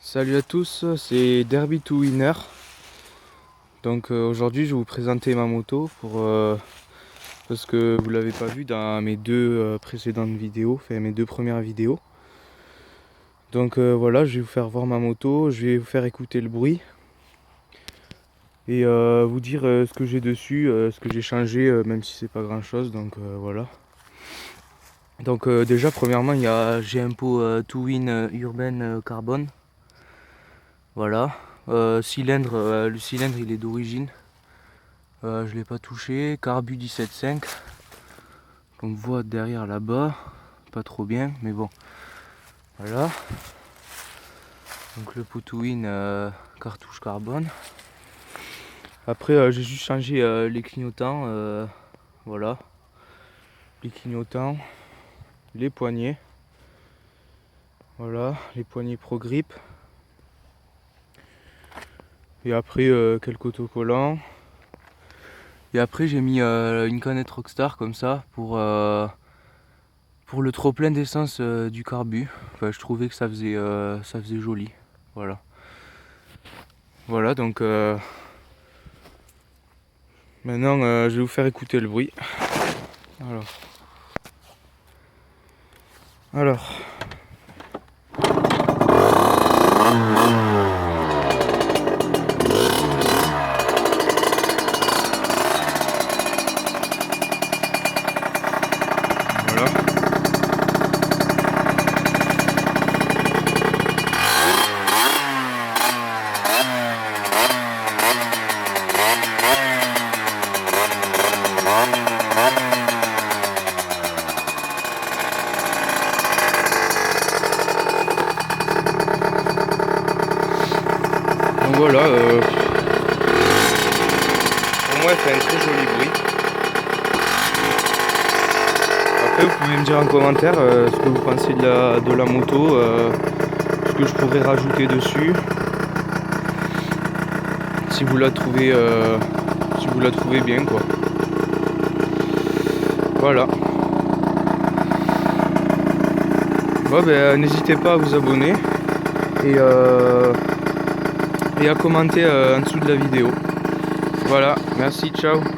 Salut à tous, c'est Derby to Winner. Donc aujourd'hui je vais vous présenter ma moto parce que vous l'avez pas vu dans mes deux précédentes vidéos, enfin mes deux premières vidéos. Donc voilà, je vais vous faire voir ma moto, je vais vous faire écouter le bruit et vous dire ce que j'ai dessus, ce que j'ai changé, même si c'est pas grand chose. Donc voilà. Donc déjà premièrement j'ai un pot Twin Urban Carbone. Voilà. Le cylindre il est d'origine. Je l'ai pas touché. Carbu 17.5. On voit derrière là-bas. Pas trop bien, mais bon. Voilà. Donc le pot Twin cartouche carbone. Après j'ai juste changé les clignotants. Voilà. Les clignotants. Les poignées. Voilà. Les poignées Pro Grip. Et après quelques autocollants. Et après j'ai mis une canette Rockstar comme ça pour le trop plein d'essence du carbu. Enfin, je trouvais que ça faisait joli. Voilà. Voilà, donc maintenant je vais vous faire écouter le bruit. Alors. Alors. Voilà. Donc voilà, pour moi elle fait un très joli bruit. Après vous pouvez me dire en commentaire ce que vous pensez de la moto, ce que je pourrais rajouter dessus. Si vous la trouvez bien quoi. Voilà. Bon ben n'hésitez pas à vous abonner et à commenter en dessous de la vidéo. Voilà, merci, ciao.